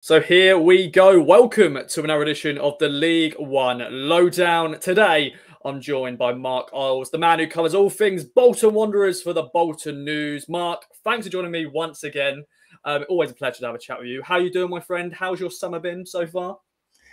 So here we go. Welcome to another edition of the League One Lowdown. Today, I'm joined by Marc Iles, the man who covers all things Bolton Wanderers for the Bolton News. Marc, thanks for joining me once again. Always a pleasure to have a chat with you. How are you doing, my friend? How's your summer been so far?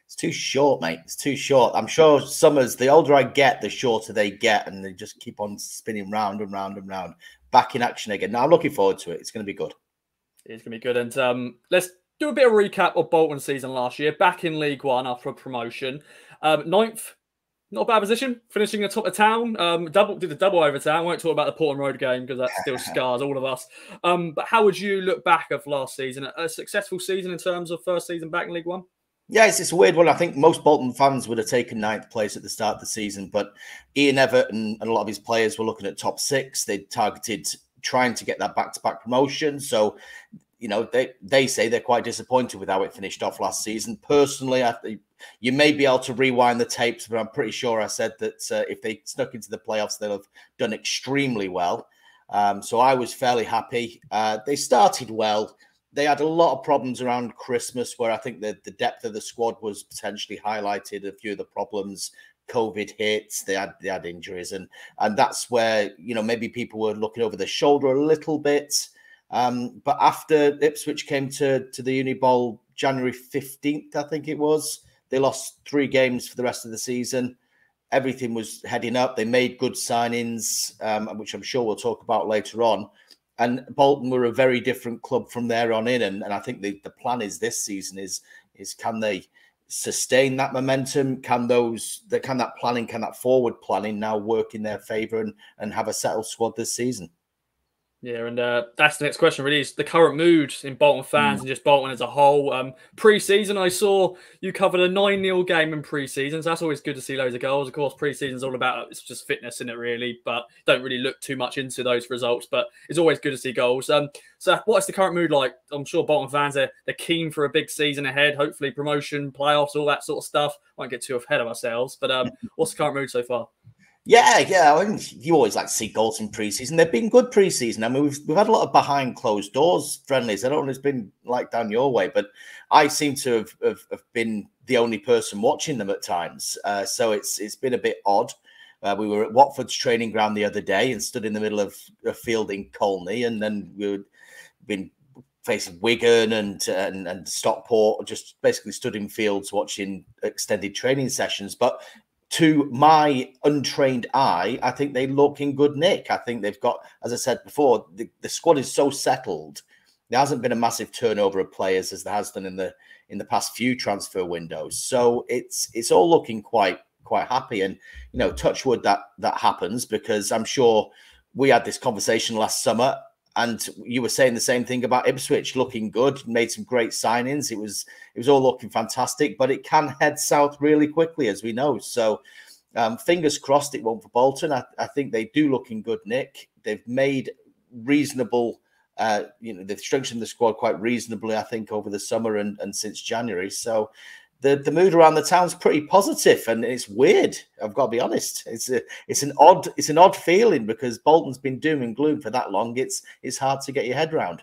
It's too short, mate. It's too short. I'm sure summers, the older I get, the shorter they get, and they just keep on spinning round and round and round. Back in action again. Now, I'm looking forward to it. It's going to be good. It's going to be good. And let's do a bit of a recap of Bolton's season last year. Back in League One after a promotion. Ninth, not a bad position, finishing atop the town. Did a double overtime. Won't talk about the Portland Road game because that still scars all of us. But how would you look back of last season? A successful season in terms of first season back in League One? Yeah, it's a weird one. I think most Bolton fans would have taken ninth place at the start of the season, but Ian Everton and a lot of his players were looking at top six. They targeted trying to get that back-to-back promotion. So, you know, they say they're quite disappointed with how it finished off last season. Personally, I think you may be able to rewind the tapes, but I'm pretty sure I said that if they snuck into the playoffs, they'll have done extremely well. So I was fairly happy. They started well. They had a lot of problems around Christmas where I think that the depth of the squad was potentially highlighted. A few of the problems, COVID hits, they had injuries, and that's where, you know, maybe people were looking over their shoulder a little bit. But after Ipswich came to the Uni Bowl January 15th, I think it was, they lost 3 games for the rest of the season. Everything was heading up. They made good signings, which I'm sure we'll talk about later on. And Bolton were a very different club from there on in. And I think the plan is this season is can they sustain that momentum? Can that forward planning now work in their favour and have a settled squad this season? Yeah, and that's the next question, really, is the current mood in Bolton fans and just Bolton as a whole. Pre-season, I saw you covered a 9-0 game in pre-season, so that's always good to see loads of goals. Of course, pre-season is all about, it's just fitness, in it, really, but don't really look too much into those results, but it's always good to see goals. So what's the current mood like? I'm sure Bolton fans, they're keen for a big season ahead, hopefully promotion, playoffs, all that sort of stuff. Won't get too ahead of ourselves, but what's the current mood so far? Yeah. I mean, you always like to see goals in preseason. They've been good preseason. I mean, we've had a lot of behind closed doors friendlies. I don't know if it's been like down your way, but I seem to have been the only person watching them at times. So it's been a bit odd. We were at Watford's training ground the other day and stood in the middle of a field in Colney, and then we've been facing Wigan and Stockport, just basically stood in fields watching extended training sessions. But to my untrained eye, I think they look in good nick. I think they've got, as I said before, the squad is so settled. There hasn't been a massive turnover of players as there has done in the past few transfer windows. So it's all looking quite happy. And, you know, touch wood that happens, because I'm sure we had this conversation last summer and you were saying the same thing about Ipswich, looking good, made some great signings. It was all looking fantastic, but it can head south really quickly, as we know. So fingers crossed it won't for Bolton. I think they do look in good nick. They've made reasonable, they've strengthened the squad quite reasonably, I think, over the summer and since January. So the mood around the town's pretty positive, and it's weird. I've got to be honest. It's an odd feeling, because Bolton's been doom and gloom for that long. It's hard to get your head around.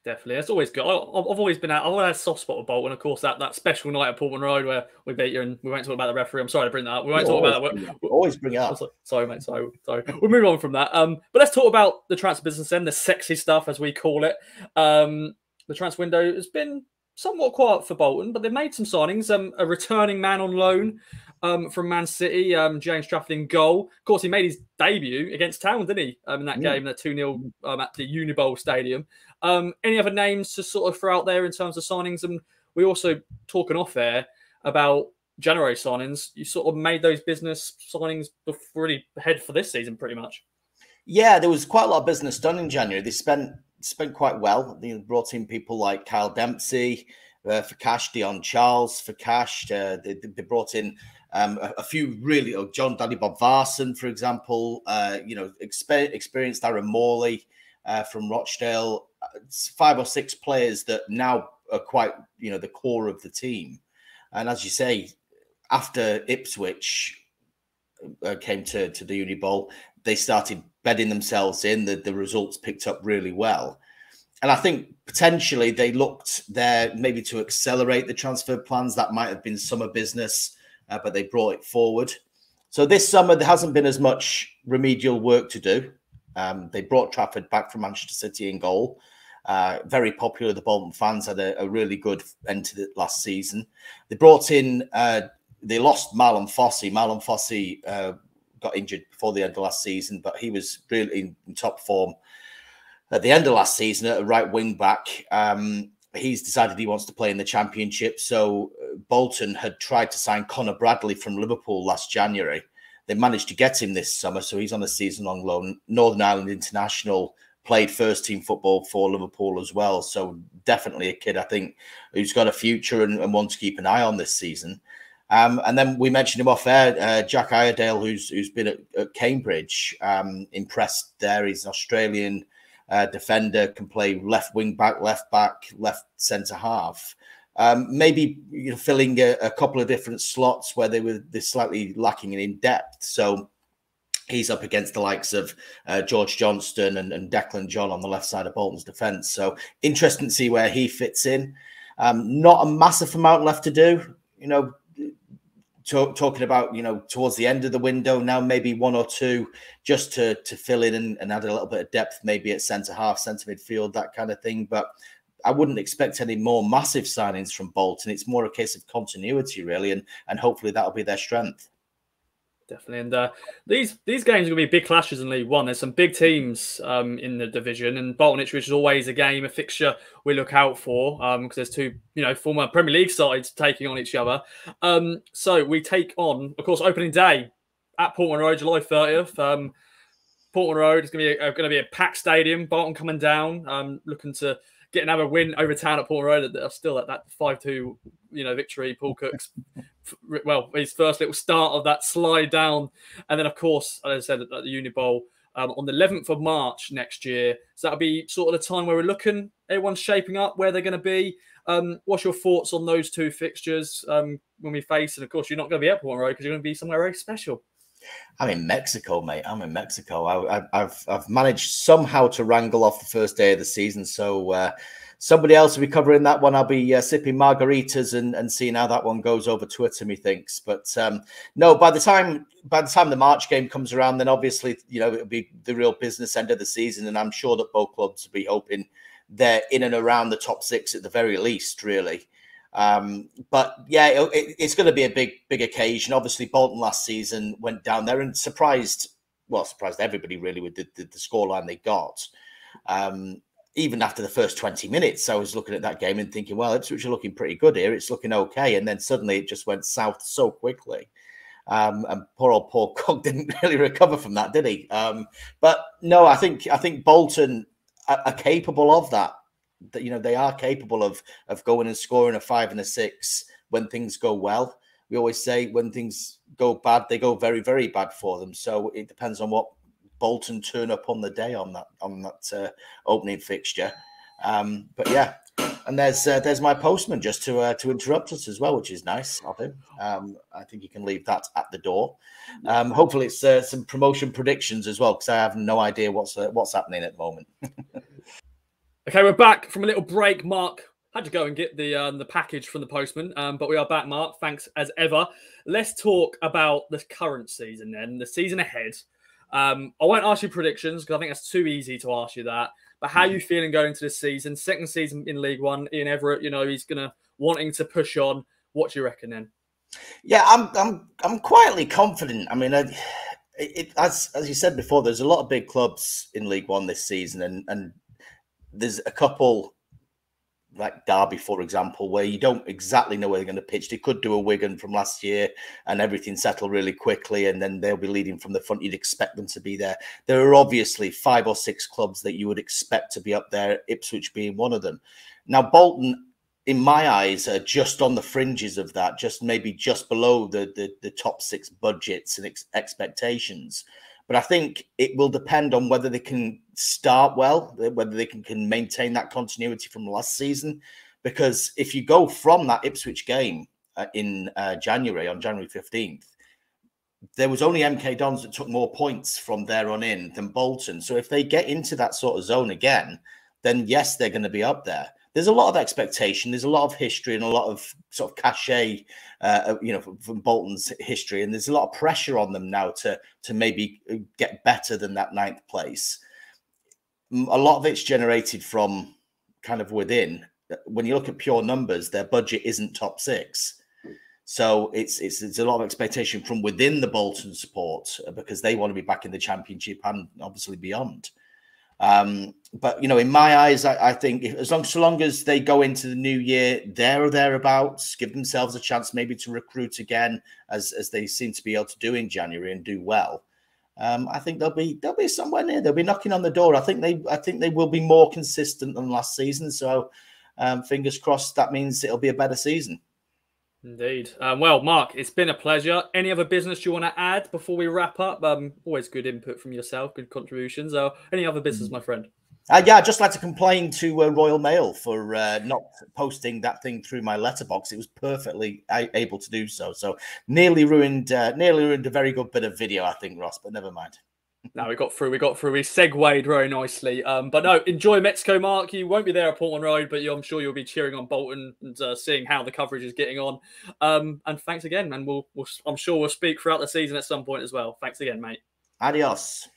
Definitely, that's always good. I've always been out. I've always had a soft spot with Bolton. Of course, that special night at Portland Road where we beat you, and we won't talk about the referee. I'm sorry to bring that up. We won't talk about that. Always bring it up. Sorry, mate. Sorry. We'll move on from that. But let's talk about the transfer business then, the sexy stuff, as we call it. The transfer window has been somewhat quiet for Bolton, but they've made some signings. A returning man on loan from Man City, James Trafford in goal. Of course, he made his debut against Town, didn't he? In that game, that 2-0 at the Uni Bowl Stadium. Any other names to sort of throw out there in terms of signings? And we also talking off there about January signings. You sort of made those business signings already ahead for this season, pretty much. Yeah, there was quite a lot of business done in January. They spent quite well. They brought in people like Kyle Dempsey for cash, Dion Charles for cash. They brought in a few really, John Daddy Bob Varson, for example, experienced Aaron Morley from Rochdale. 5 or 6 players that now are quite, the core of the team. And as you say, after Ipswich came to the Uni Bowl, they started bedding themselves in. The results picked up really well. I think potentially they looked there maybe to accelerate the transfer plans. That might have been summer business, but they brought it forward. So this summer, there hasn't been as much remedial work to do. They brought Trafford back from Manchester City in goal. Very popular. The Bolton fans had a really good end to the last season. They brought in, they lost Marlon Fossey. Marlon Fossey got injured before the end of last season, but he was really in top form at the end of last season at a right wing back. He's decided he wants to play in the Championship. So Bolton had tried to sign Conor Bradley from Liverpool last January. They managed to get him this summer, so he's on a season-long loan. Northern Ireland International, played first-team football for Liverpool as well. So definitely a kid, I think, who's got a future and one to keep an eye on this season. And then we mentioned him off air, Jack Iredale, who's been at Cambridge, impressed there. He's an Australian defender, can play left wing back, left centre half. Maybe filling a couple of different slots where they're slightly lacking in depth. So he's up against the likes of George Johnston and Declan John on the left side of Bolton's defence. So interesting to see where he fits in. Not a massive amount left to do. Talking about, towards the end of the window now, maybe one or two just to fill in and add a little bit of depth, maybe at centre half, centre midfield, that kind of thing. But I wouldn't expect any more massive signings from Bolton. It's more a case of continuity, really, and hopefully that'll be their strength. Definitely. And these games are going to be big clashes in League One. There's some big teams in the division, and Bolton Ipswich is always a fixture we look out for because there's two, former Premier League sides taking on each other. So we take on, of course, opening day at Portman Road, July 30th. Portman Road is going to be a packed stadium. Bolton coming down, looking to get another win over town at Portman Road. They're still at that 5-2, victory. Paul Cook's, his first little start of that slide down. And then, of course, as I said, at the Uni Bowl on the 11th of March next year. So that'll be sort of the time where we're looking, everyone's shaping up where they're going to be. What's your thoughts on those two fixtures when we face? And, of course, you're not going to be at Portman Road because you're going to be somewhere very special. I'm in Mexico, mate. I'm in Mexico. I've managed somehow to wrangle off the first day of the season. So somebody else will be covering that one. I'll be sipping margaritas and seeing how that one goes over Twitter, methinks. But no, by the time the March game comes around, then obviously, it'll be the real business end of the season. And I'm sure that both clubs will be hoping they're in and around the top six at the very least, really. But yeah, it's going to be a big occasion. Obviously, Bolton last season went down there and surprised everybody really with the scoreline they got. Even after the first 20 minutes, I was looking at that game and thinking, well, Ipswich are looking pretty good here. It's looking okay. And then suddenly it just went south so quickly. And poor old Paul Cook didn't really recover from that, did he? But no, I think Bolton are capable of that. That they are capable of going and scoring a 5 and a 6 when things go well. We always say when things go bad, they go very, very bad for them. So it depends on what Bolton turn up on the day on that opening fixture. But yeah, and there's my postman just to interrupt us as well, which is nice of him. I think you can leave that at the door. Hopefully it's some promotion predictions as well, because I have no idea what's happening at the moment. Okay, we're back from a little break. Mark had to go and get the package from the postman, but we are back, Mark. Thanks as ever. Let's talk about the current season then, the season ahead. I won't ask you predictions because I think that's too easy to ask you that. But how are you feeling going into this season? Second season in League One, Ian Everett, he's wanting to push on. What do you reckon then? Yeah, I'm quietly confident. I mean, as you said before, there's a lot of big clubs in League One this season, and there's a couple like Derby, for example, where you don't exactly know where they're going to pitch. They could do a Wigan from last year and everything settle really quickly, and then they'll be leading from the front. You'd expect them to be there. There are obviously 5 or 6 clubs that you would expect to be up there, Ipswich being one of them. Now, Bolton, in my eyes, are just on the fringes of that, maybe just below the top 6 budgets and expectations. But I think it will depend on whether they can start well, whether they can maintain that continuity from last season. Because if you go from that Ipswich game in January, on January 15th, there was only MK Dons that took more points from there on in than Bolton. So if they get into that sort of zone again, then yes, they're going to be up there. There's a lot of expectation. There's a lot of history and a lot of sort of cachet, from Bolton's history. And there's a lot of pressure on them now to maybe get better than that 9th place. A lot of it's generated from kind of within. When you look at pure numbers, their budget isn't top 6. So it's a lot of expectation from within the Bolton support because they want to be back in the Championship and obviously beyond. But in my eyes, I think so long as they go into the new year there or thereabouts, give themselves a chance maybe to recruit again as they seem to be able to do in January and do well. I think they'll be somewhere near. They'll be knocking on the door. I think they will be more consistent than last season. So fingers crossed. That means it'll be a better season. Indeed. Well, Mark, it's been a pleasure. Any other business you want to add before we wrap up? Always good input from yourself, good contributions. Any other business, my friend? Yeah, I'd just like to complain to Royal Mail for not posting that thing through my letterbox. It was perfectly able to do so. So nearly ruined a very good bit of video, I think, Ross, but never mind. No, we got through. We segued very nicely. But no, enjoy Mexico, Mark. You won't be there at Portland Road, but I'm sure you'll be cheering on Bolton and seeing how the coverage is getting on. And thanks again. And I'm sure we'll speak throughout the season at some point as well. Thanks again, mate. Adios.